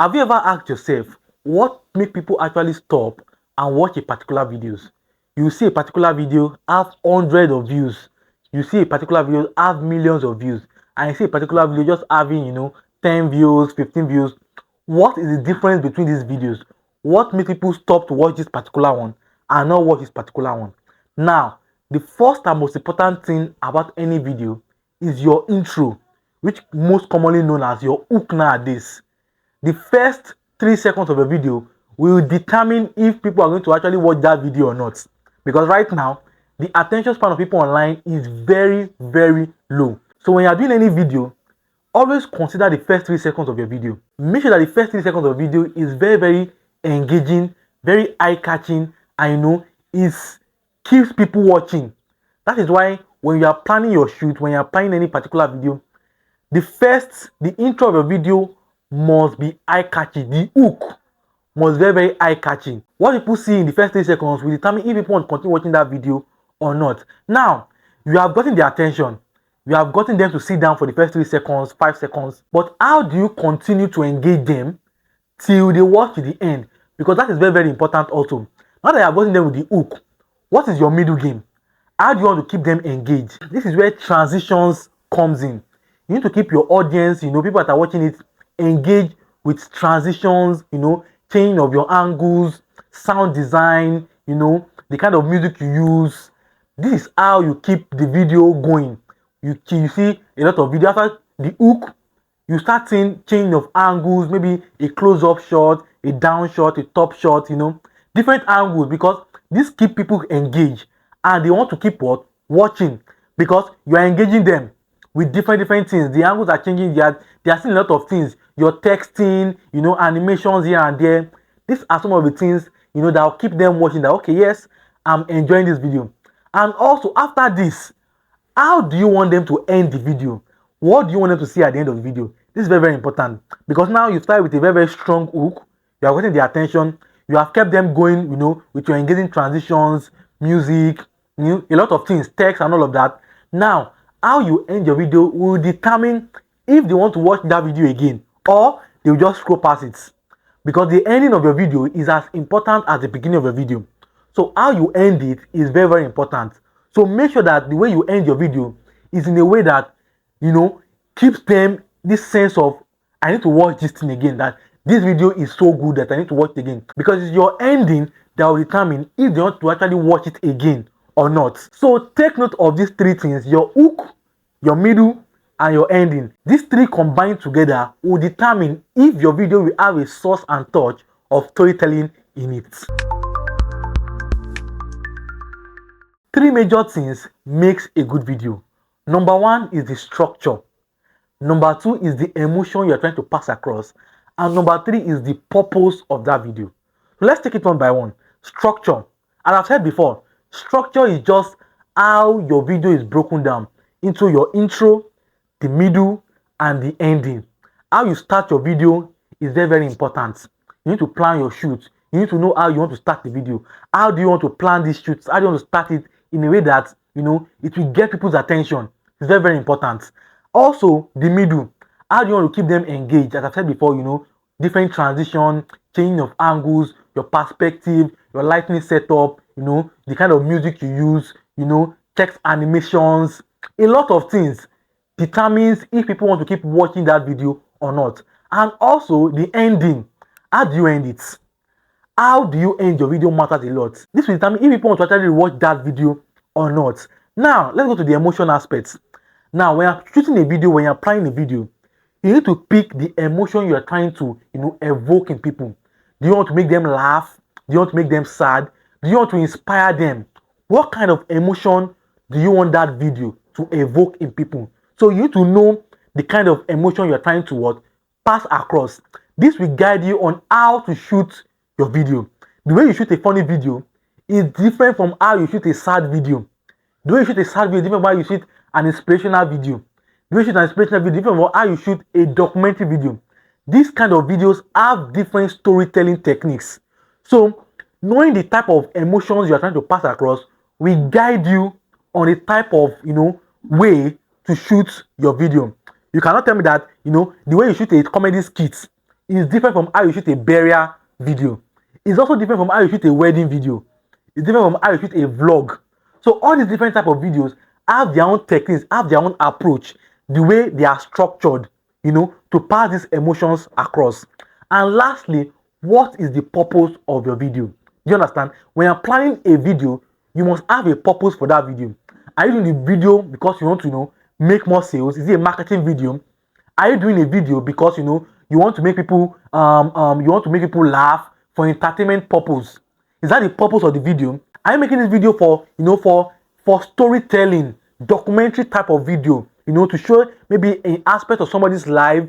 Have you ever asked yourself what make people actually stop and watch a particular videos? You see a particular video have hundreds of views. You see a particular video have millions of views, and you see a particular video just having 10 views, 15 views. What is the difference between these videos? What makes people stop to watch this particular one and not watch this particular one? Now, the first and most important thing about any video is your intro, which most commonly known as your hook nowadays. The first 3 seconds of a video will determine if people are going to actually watch that video or not. Because right now, the attention span of people online is very, very low. So when you are doing any video, always consider the first 3 seconds of your video. Make sure that the first 3 seconds of video is very, very engaging, very eye-catching, and is keeps people watching. That is why when you are planning your shoot, when you are planning any particular video, the intro of your video must be eye-catching. The hook must be very, very eye-catching. What people see in the first 3 seconds will determine if people want to continue watching that video or not. Now, you have gotten their attention. You have gotten them to sit down for the first 3 seconds, 5 seconds. But how do you continue to engage them till they watch to the end? Because that is very, very important also. Now that you have gotten them with the hook, what is your middle game? How do you want to keep them engaged? This is where transitions comes in. You need to keep your audience, people that are watching it, engaged with transitions, changing of your angles, sound design, the kind of music you use. This is how you keep the video going. You see a lot of video after the hook, you start seeing change of angles, maybe a close-up shot, a down shot, a top shot, different angles, because this keep people engaged and they want to keep watching, because you are engaging them with different things. The angles are changing. They are seeing a lot of things. You're texting, animations here and there. These are some of the things that will keep them watching. That okay, yes, I'm enjoying this video. And also after this, how do you want them to end the video? What do you want them to see at the end of the video? This is very, very important, because now you start with a very, very strong hook. You are getting their attention. You have kept them going, with your engaging transitions, music, a lot of things, text and all of that. Now, how you end your video will determine if they want to watch that video again or they will just scroll past it. Because the ending of your video is as important as the beginning of your video. So how you end it is very, very important. So make sure that the way you end your video is in a way that, keeps them this sense of, I need to watch this thing again, that this video is so good that I need to watch it again. Because it's your ending that will determine if they want to actually watch it again or not. So take note of these 3 things: your hook, your middle, and your ending. These 3 combined together will determine if your video will have a source and touch of storytelling in it. 3 major things makes a good video. Number 1 is the structure. Number 2 is the emotion you're trying to pass across. And number 3 is the purpose of that video. So let's take it one by one. Structure. As I've said before, structure is just how your video is broken down into your intro, the middle, and the ending. How you start your video is very, very important. You need to plan your shoot. You need to know how you want to start the video. How do you want to plan these shoots? How do you want to start it in a way that it will get people's attention? It's very, very important. Also, the middle. How do you want to keep them engaged? As I've said before, different transition, changing of angles, your perspective, your lighting setup, the kind of music you use, text animations, a lot of things determines if people want to keep watching that video or not. And also the ending. How do you end it? How do you end your video matters a lot. This will determine if people want to actually watch that video or not. Now, let's go to the emotion aspects. Now, when you're shooting a video, when you're planning a video, you need to pick the emotion you're trying to, evoke in people. Do you want to make them laugh? Do you want to make them sad? Do you want to inspire them? What kind of emotion do you want that video to evoke in people? So you need to know the kind of emotion you're trying to pass across. This will guide you on how to shoot your video. The way you shoot a funny video is different from how you shoot a sad video. The way you shoot a sad video is different from how you shoot an inspirational video. The way you shoot an inspirational video is different from how you shoot a documentary video. These kind of videos have different storytelling techniques. So knowing the type of emotions you are trying to pass across will guide you on the type of way to shoot your video. You cannot tell me that the way you shoot a comedy skit is different from how you shoot a burial video. It's also different from how you shoot a wedding video. It's different from how you shoot a vlog. So all these different type of videos have their own techniques, have their own approach, the way they are structured, to pass these emotions across. And lastly, what is the purpose of your video? Do you understand? When you're planning a video, you must have a purpose for that video. Are you doing the video because you want to, make more sales? Is it a marketing video? Are you doing a video because you want to make people laugh for entertainment purpose? Is that the purpose of the video? Are you making this video for for storytelling, documentary type of video, to show maybe an aspect of somebody's life?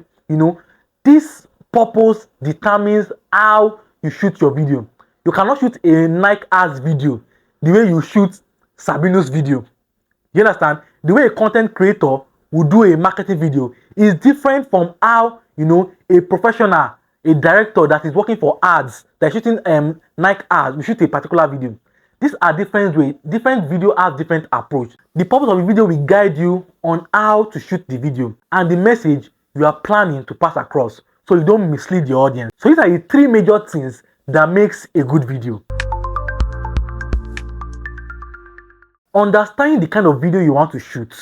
This purpose determines how you shoot your video. You cannot shoot a Nike ads video the way you shoot Sabino's video. You understand? The way a content creator will do a marketing video is different from how a professional, a director that is working for ads, that is shooting Nike ads, will shoot a particular video. These are different ways. Different video have different approach. The purpose of the video will guide you on how to shoot the video and the message you are planning to pass across, so you don't mislead the audience. So these are the three major things that makes a good video. Understanding the kind of video you want to shoot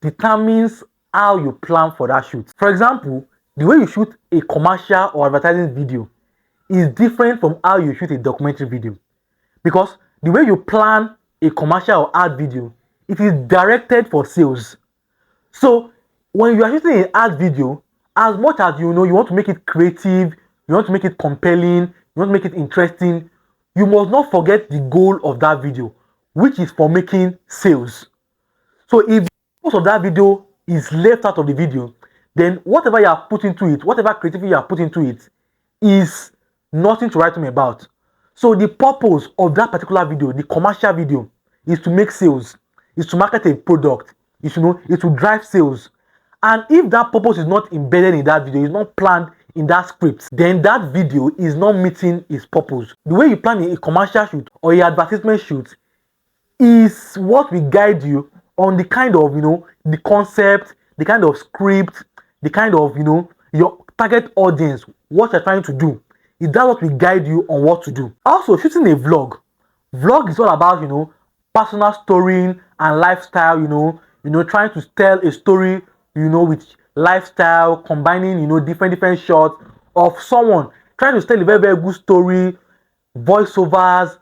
determines how you plan for that shoot. For example, the way you shoot a commercial or advertising video is different from how you shoot a documentary video, because the way you plan a commercial or ad video, it is directed for sales. So when you are shooting an ad video, as much as you want to make it creative, you want to make it compelling, you want to make it interesting, you must not forget the goal of that video, which is for making sales. So if most of that video is left out of the video, then whatever you have put into it, whatever creativity you have put into it, is nothing to write home about. So the purpose of that particular video, the commercial video, is to make sales, is to market a product, is to drive sales. And if that purpose is not embedded in that video, is not planned in that script, then that video is not meeting its purpose. The way you plan a commercial shoot or an advertisement shoot is what will guide you on the kind of the concept, the kind of script, the kind of your target audience, what you're trying to do. Is that what will guide you on what to do? Also, shooting a vlog is all about personal storying and lifestyle, trying to tell a story with lifestyle, combining different shots of someone trying to tell a very, very good story, voiceovers,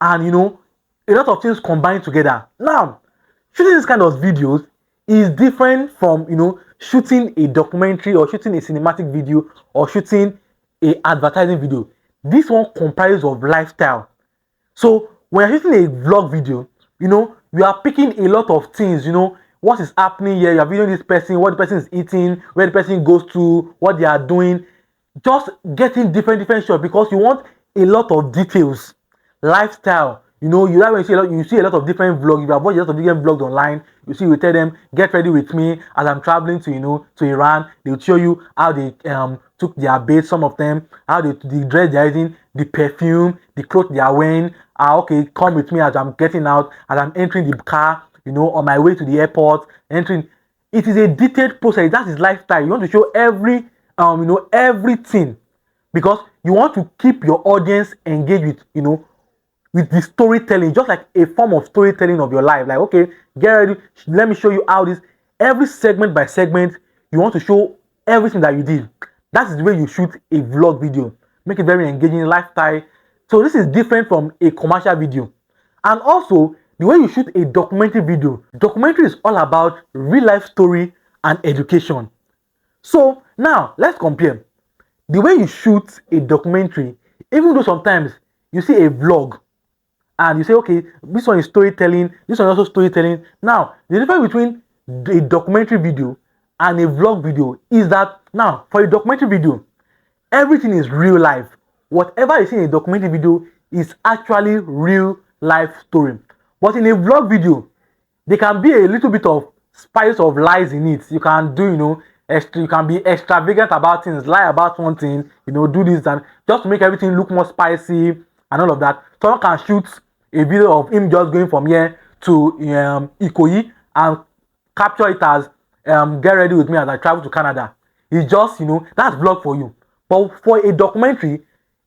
and a lot of things combined together. Now, shooting this kind of videos is different from shooting a documentary or shooting a cinematic video or shooting a advertising video. This one comprises of lifestyle. So when you're shooting a vlog video, you are picking a lot of things, what is happening here, you are videoing this person, what the person is eating, where the person goes to, what they are doing, just getting different shots, because you want a lot of details. Lifestyle, you like when you see a lot of different vlogs. If you have watched a lot of different vlogs online, you tell them, get ready with me as I'm traveling to to Iran. They'll show you how they took their bath, some of them, how the dress they're using, the perfume, the clothes they are wearing. Okay, come with me as I'm getting out, as I'm entering the car, on my way to the airport, entering. It is a detailed process. That is lifestyle. You want to show everything, because you want to keep your audience engaged with the storytelling, just like a form of storytelling of your life. Like, okay, get ready, let me show you how this, every segment by segment, you want to show everything that you did. That is the way you shoot a vlog video. Make it very engaging, lifestyle. So this is different from a commercial video. And also, the way you shoot a documentary video. Documentary is all about real life story and education. So now, let's compare. The way you shoot a documentary, even though sometimes you see a vlog, and you say, okay, this one is storytelling, this one is also storytelling. Now, the difference between a documentary video and a vlog video is that, now, for a documentary video, everything is real life. Whatever you see in a documentary video is actually real life story. But in a vlog video, there can be a little bit of spice of lies in it. You can do, you can be extravagant about things, lie about one thing, do this and just to make everything look more spicy and all of that. Someone can shoot a video of him just going from here to Ikoyi and capture it as get ready with me as I travel to Canada. It's just, that's vlog for you. But for a documentary,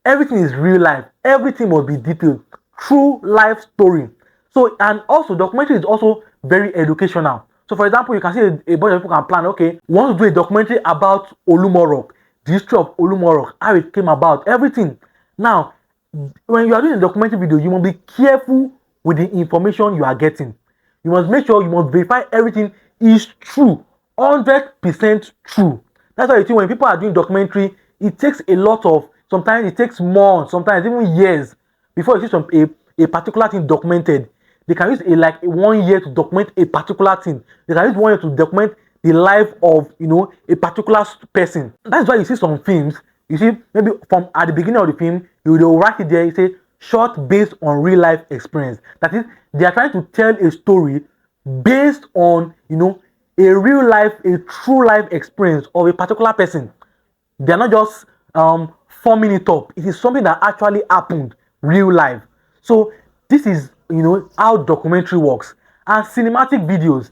everything is real life. Everything must be detailed. True life story. So, and also documentary is also very educational. So for example, you can see a bunch of people can plan, okay, we want to do a documentary about Olumorok, the history of Olumorok, how it came about, everything. Now, when you are doing a documentary video, you must be careful with the information you are getting. You must make sure, you must verify everything is true, 100% true. That's why you think when people are doing documentary, it takes a lot of, sometimes it takes months, sometimes even years before you see a particular thing documented. They can use like 1 year to document a particular thing. They can use 1 year to document the life of a particular person. That's why you see some films, you see maybe from at the beginning of the film, they will write it there, you say short based on real life experience. That is, they are trying to tell a story based on a real life, a true life experience of a particular person. They are not just forming it up. It is something that actually happened, real life. So this is how documentary works. And cinematic videos,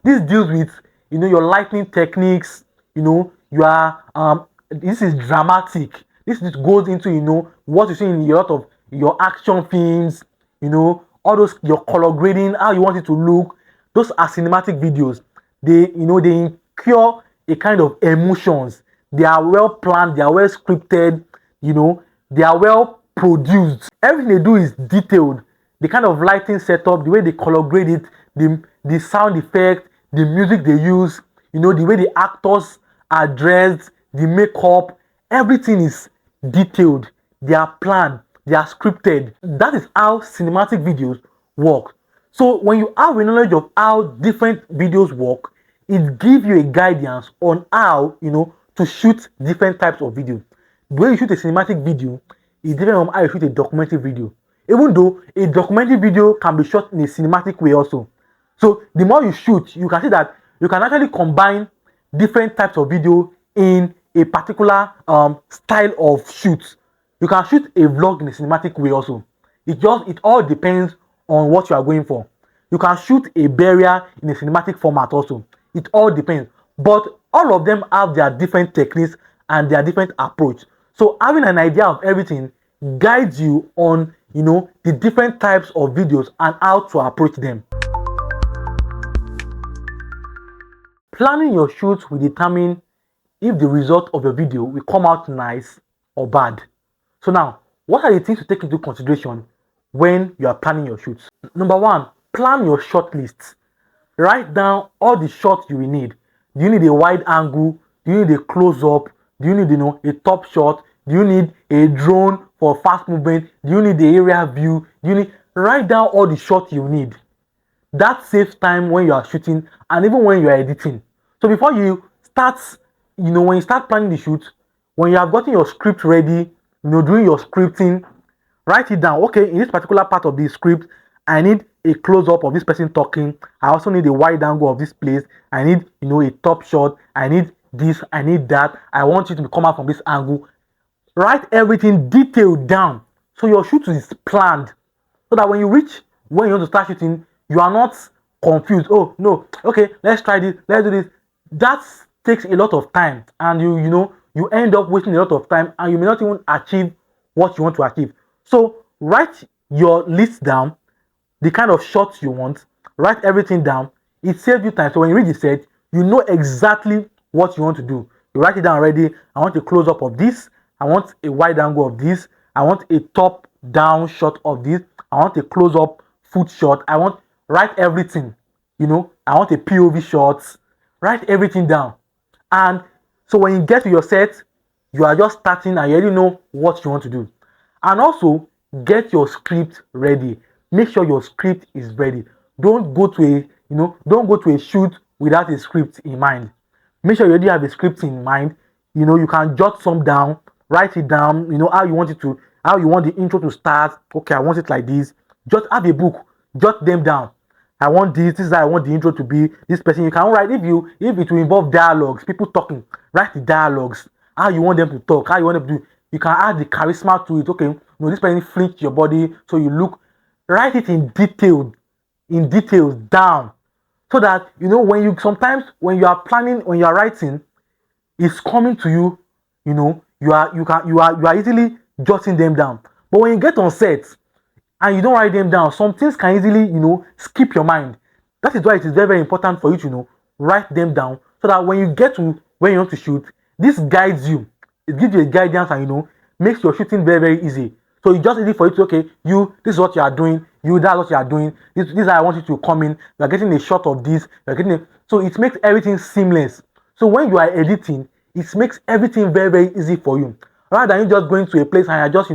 this deals with your lighting techniques. You are this is dramatic. This goes into what you see in a lot of your action films. All those, your color grading, how you want it to look. Those are cinematic videos. They incur a kind of emotions. They are well planned, they are well scripted, they are well produced. Everything they do is detailed. The kind of lighting setup, the way they color grade it, the sound effect, the music they use, the way the actors are dressed, the makeup, everything is detailed. They are planned, they are scripted. That is how cinematic videos work. So when you have a knowledge of how different videos work, it gives you a guidance on how to shoot different types of video. The way you shoot a cinematic video is different from how you shoot a documentary video. Even though a documentary video can be shot in a cinematic way also. So the more you shoot, you can see that you can actually combine different types of video in a particular style of shoot. You can shoot a vlog in a cinematic way also. It all depends on what you are going for. You can shoot a burial in a cinematic format also. It all depends. But all of them have their different techniques and their different approach. So having an idea of everything guides you on the different types of videos and how to approach them. Planning your shoot will determine if the result of your video will come out nice or bad. So now, what are the things to take into consideration when you are planning your shoots? Number one, plan your shot list. Write down all the shots you will need. Do you need a wide angle? Do you need a close-up? Do you need a top shot? Do you need a drone for fast movement? Do you need the area view? Write down all the shots you need. That saves time when you are shooting and even when you are editing. So before you start, when you start planning the shoot, when you have gotten your script ready, doing your scripting, write it down. Okay, in this particular part of the script, I need a close-up of this person talking. I also need a wide angle of this place. I need, a top shot. I need this. I need that. I want you to come out from this angle. Write everything detailed down so your shoot is planned. So that when you want to start shooting, you are not confused. Oh no, okay, let's try this. Let's do this. That takes a lot of time, and you end up wasting a lot of time, and you may not even achieve what you want to achieve. So write your list down, the kind of shots you want, write everything down. It saves you time. So when you read the set, you know exactly what you want to do. You write it down already. I want a close up of this. I want a wide angle of this. I want a top down shot of this. I want a close up foot shot. Write everything. I want a POV shot. Write everything down. And so when you get to your set, you are just starting and you already know what you want to do. And also get your script ready. Make sure your script is ready. Don't go to a shoot without a script in mind. Make sure you already have a script in mind. You can jot some down, write it down, how you want the intro to start. Okay, I want it like this. Just have a book, jot them down. I want this is how I want the intro to be. This person, you can write if it will involve dialogues, people talking, write the dialogues, how you want them to talk, how you want them to do. You can add the charisma to it. Okay, this person flinch your body, so you look. Write it in details down, so that when you are planning, when you are writing, it's coming to you you are easily jotting them down. But when you get on set and you don't write them down, some things can easily skip your mind. That is why it is very, very important for you to write them down, so that when you get to where you want to shoot, this guides you. It gives you a guidance, and makes your shooting very, very easy. So it's just easy for you to, okay, this is what you are doing, that's what you are doing, this is how I want you to come in, you are getting a shot of this, so it makes everything seamless. So when you are editing, it makes everything very, very easy for you, rather than you just going to a place and you're just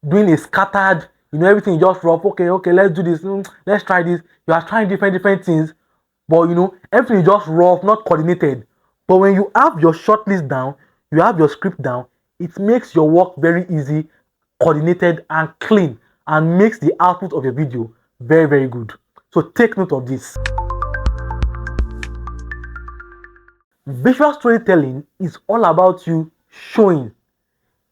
doing a scattered, everything is just rough. Okay, let's do this, let's try this. You are trying different things, but everything is just rough, not coordinated. But when you have your short list down, you have your script down, it makes your work very easy, coordinated and clean, and makes the output of your video very, very good. So take note of this. Visual storytelling is all about you showing,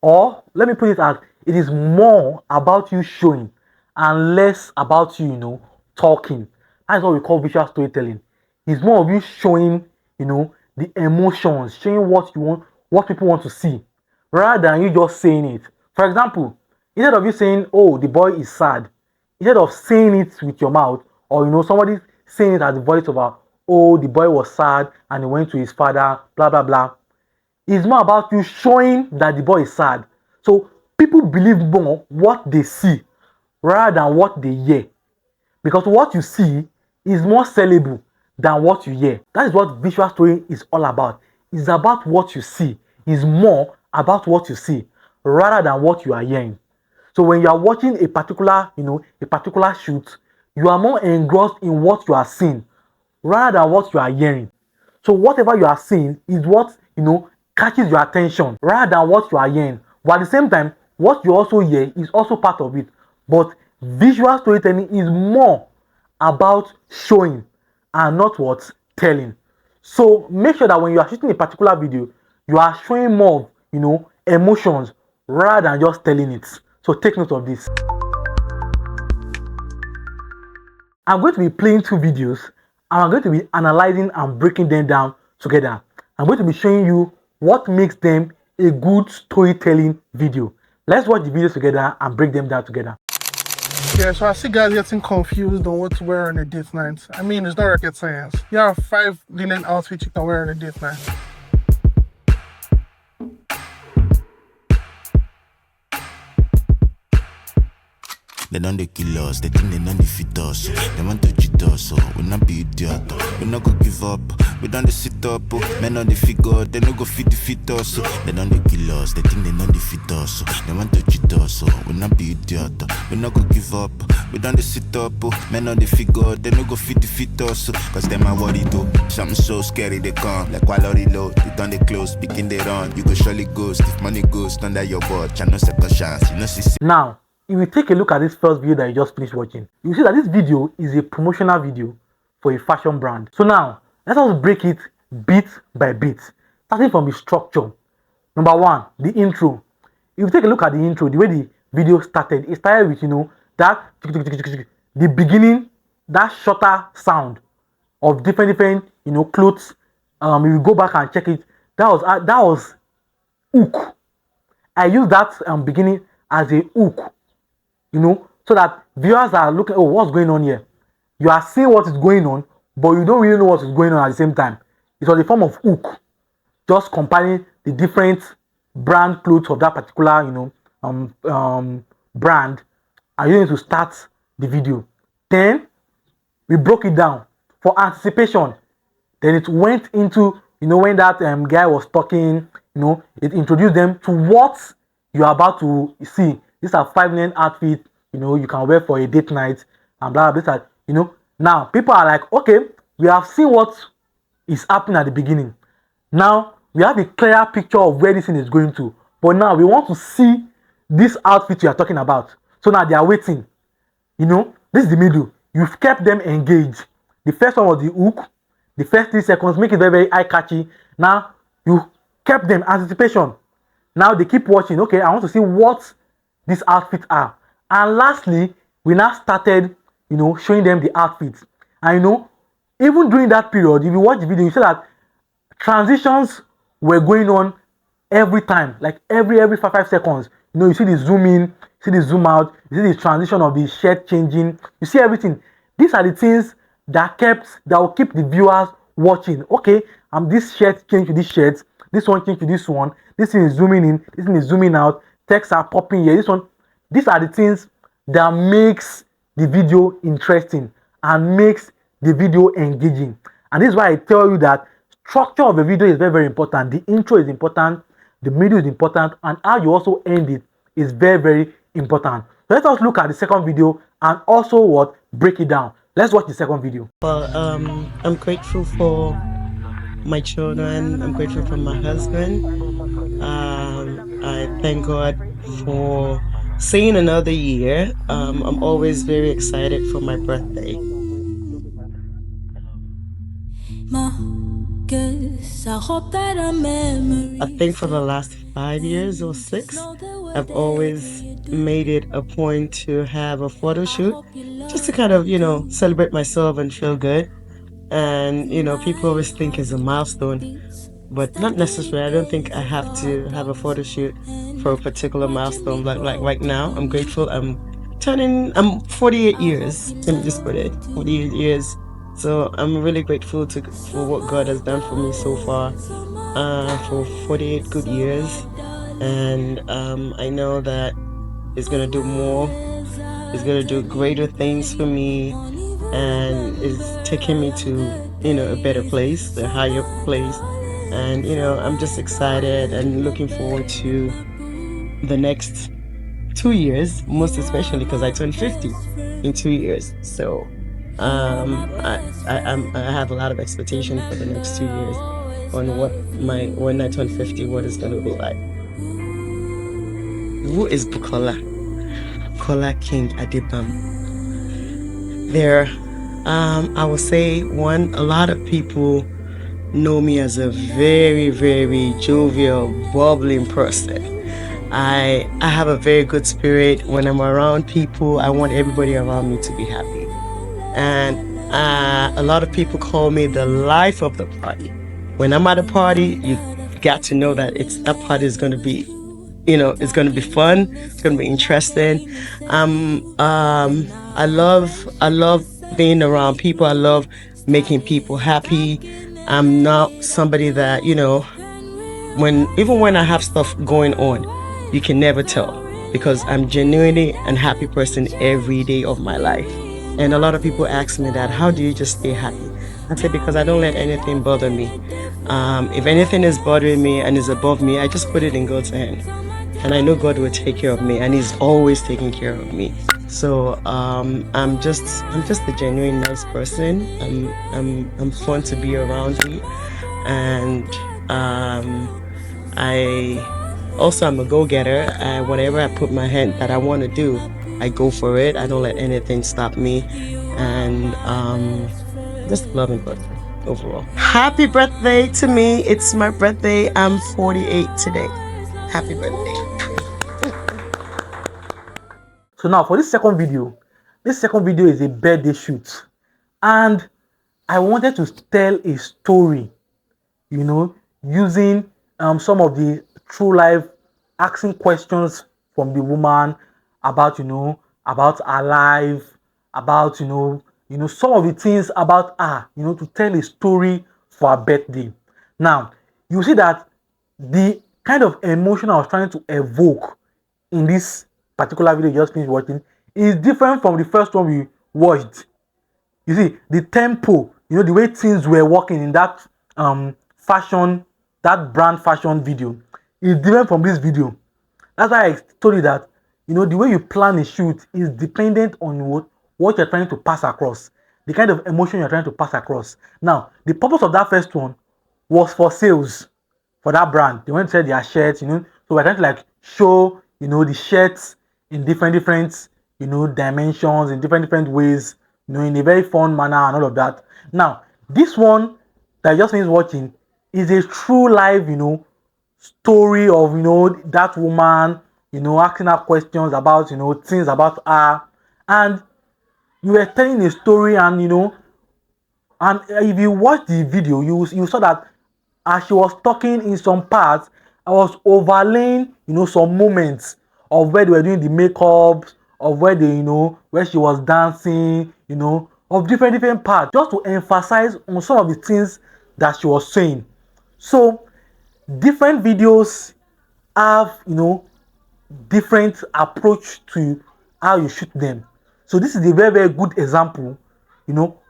or let me put it as, it is more about you showing and less about you talking. That's what we call visual storytelling. It's more of you showing the emotions, showing what you want, what people want to see, rather than you just saying it. For example, instead of you saying, oh, the boy is sad, instead of saying it with your mouth, or somebody saying it as the voice over, oh, the boy was sad and he went to his father, blah blah blah. It's more about you showing that the boy is sad. So people believe more what they see rather than what they hear. Because what you see is more sellable than what you hear. That is what visual story is all about. It's about what you see. It's more about what you see rather than what you are hearing. So when you are watching a particular shoot, you are more engrossed in what you are seeing rather than what you are hearing. So whatever you are seeing is what catches your attention rather than what you are hearing. But at the same time, what you also hear is also part of it. But visual storytelling is more about showing and not what telling. So make sure that when you are shooting a particular video, you are showing more emotions rather than just telling it. So take note of this. I'm going to be playing two videos, and I'm going to be analyzing and breaking them down together. I'm going to be showing you what makes them a good storytelling video. Let's watch the videos together and break them down together. Yeah, so I see guys getting confused on what to wear on a date night. I mean, it's not rocket science. You have 5 linen outfits you can wear on a date night. They don't they kill us, they think they don't defeat us. They want to cheat us, so we not be idiot. We not go give up, we don't sit up. Men on the figure, they no go defeat us. They don't they kill us, they think they don't defeat us. They want to cheat us, so we not be idiot. We not go give up, we don't sit up. Men on the figure, they no go defeat us. Cause them are worried too. Something so scary they come, like quality load. They done they close, picking they run. You go surely ghost, if money goes under your board. Channel second chance, you know see. Now, if you take a look at this first video that you just finished watching, you see that this video is a promotional video for a fashion brand. So now, let us break it bit by bit, starting from the structure. Number one, the intro. If you take a look at the intro, the way the video started, it started with that the beginning, that shorter sound of different clothes. If you go back and check it, that was hook. I use that beginning as a hook, so that viewers are looking, oh, what's going on here? You are seeing what is going on, but you don't really know what is going on at the same time. It was a form of hook, just comparing the different brand clothes of that particular, brand, and using it to start the video. Then we broke it down for anticipation. Then it went into, when that guy was talking, it introduced them to what you are about to see. These are 5 linen outfits, you can wear for a date night, and blah blah blah. Now people are like, okay, we have seen what is happening at the beginning. Now we have a clear picture of where this thing is going to, but now we want to see this outfit we are talking about. So now they are waiting. This is the middle. You've kept them engaged. The first one was the hook. The first 3 seconds make it very, very eye-catchy. Now you kept them anticipation. Now they keep watching. Okay, I want to see what these outfits are. And lastly, we now started, showing them the outfits. And even during that period, if you watch the video, you see that transitions were going on every time, like every 5 seconds. You know, you see the zoom in, you see the zoom out, you see the transition of the shirt changing, you see everything. These are the things that will keep the viewers watching. Okay, this shirt changed to this shirt, this one changed to this one, this thing is zooming in, this thing is zooming out, text are popping here, this one. These are the things that makes the video interesting and makes the video engaging. And this is why I tell you that structure of a video is very, very important. The intro is important, the middle is important, and how you also end it is very, very important. So let us look at the second video and also what break it down. Let's watch the second video. Well, I'm grateful for my children. I'm grateful for my husband. I thank God for seeing another year. I'm always very excited for my birthday. I think for the last 5 years or 6, I've always made it a point to have a photo shoot just to kind of, celebrate myself and feel good. And, people always think it's a milestone, but not necessarily. I don't think I have to have a photo shoot for a particular milestone. Like right now, I'm grateful. I'm 48 years. Let me just put it, 48 years. So I'm really grateful for what God has done for me so far, for 48 good years. And I know that He's gonna do more. He's gonna do greater things for me, and is taking me to a better place, a higher place. And I'm just excited and looking forward to the next 2 years, most especially because I turned 50 in 2 years. So I have a lot of expectation for the next 2 years on when I turn 50, what it's gonna be like. Who is Bukola? Bukola King Adibam. There, I would say a lot of people know me as a very, very jovial, bubbling person. I have a very good spirit. When I'm around people, I want everybody around me to be happy. And a lot of people call me the life of the party. When I'm at a party, you got to know that that party is going to be, it's going to be fun. It's going to be interesting. I love being around people. I love making people happy. I'm not somebody that, even when I have stuff going on, you can never tell, because I'm genuinely a happy person every day of my life. And a lot of people ask me that, how do you just stay happy? I say, because I don't let anything bother me. If anything is bothering me and is above me, I just put it in God's hand. And I know God will take care of me, and He's always taking care of me. So I'm just a genuine nice person. I'm fun to be around me, and I'm a go-getter. Whatever I put my hand that I want to do, I go for it. I don't let anything stop me, and just a loving person overall. Happy birthday to me! It's my birthday. I'm 48 today. Happy birthday. So now for this second video is a birthday shoot, and I wanted to tell a story, using some of the true life, asking questions from the woman about about her life, about some of the things about her, to tell a story for her birthday. Now you see that the kind of emotion I was trying to evoke in this particular video you just finished watching is different from the first one we watched. You see, the tempo, the way things were working in that fashion, that brand fashion video is different from this video. That's why I told you that, the way you plan a shoot is dependent on what you're trying to pass across, the kind of emotion you're trying to pass across. Now, the purpose of that first one was for sales for that brand. They want to sell their shirts, so we're trying to show, the shirts in different dimensions, in different ways, in a very fun manner and all of that. Now, this one that I just finished watching is a true life, story of, that woman, asking her questions about, things about her. And you were telling a story, and, and if you watch the video, you saw that as she was talking in some parts, I was overlaying, some moments of where they were doing the makeup, of where they, where she was dancing, of different parts, just to emphasize on some of the things that she was saying. So different videos have, different approach to how you shoot them. So this is a very good example,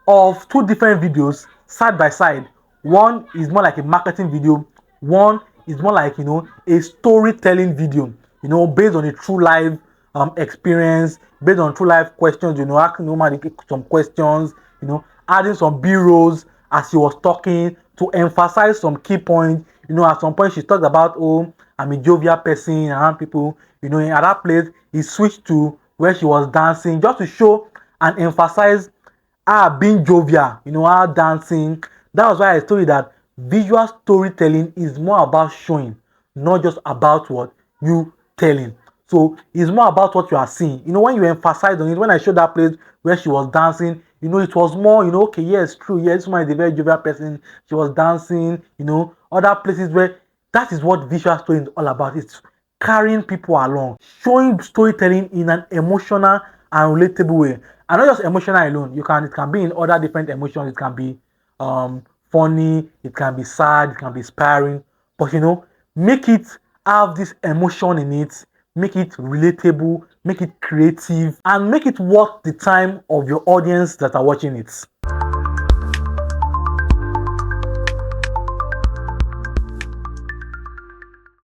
of two different videos side by side. One is more like a marketing video, one is more like, a storytelling video, based on a true life experience, based on true life questions, asking the woman some questions, adding some b-rolls as she was talking to emphasize some key points. At some point she talked about, oh, I'm a jovial person around people. At that place he switched to where she was dancing, just to show and emphasize her being jovial, her dancing. That was why I told you that visual storytelling is more about showing, not just about what you telling. So it's more about what you are seeing. When you emphasize on it, when I showed that place where she was dancing, it was more, okay, yes, true, yes, this woman is a very jovial person. She was dancing, other places where that is what visual story is all about. It's carrying people along, showing storytelling in an emotional and relatable way. And not just emotional alone. It can be in other different emotions. It can be funny, it can be sad, it can be inspiring. But make it have this emotion in it, make it relatable, make it creative, and make it worth the time of your audience that are watching it.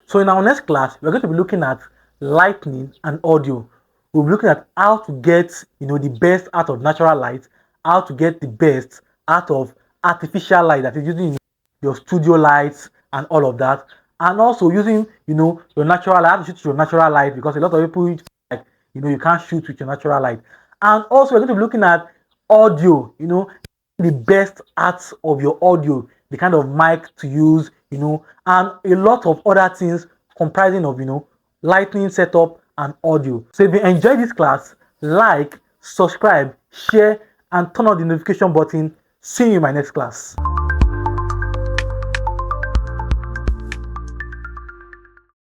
So in our next class, we're going to be looking at lighting and audio. We'll be looking at how to get, the best out of natural light, how to get the best out of artificial light, that is using your studio lights and all of that, and also using, your natural light. How to shoot your natural light, because a lot of people like, you can't shoot with your natural light. And also we're going to be looking at audio, the best arts of your audio, the kind of mic to use, and a lot of other things comprising of, lighting setup and audio. So if you enjoyed this class, like, subscribe, share, and turn on the notification button. See you in my next class.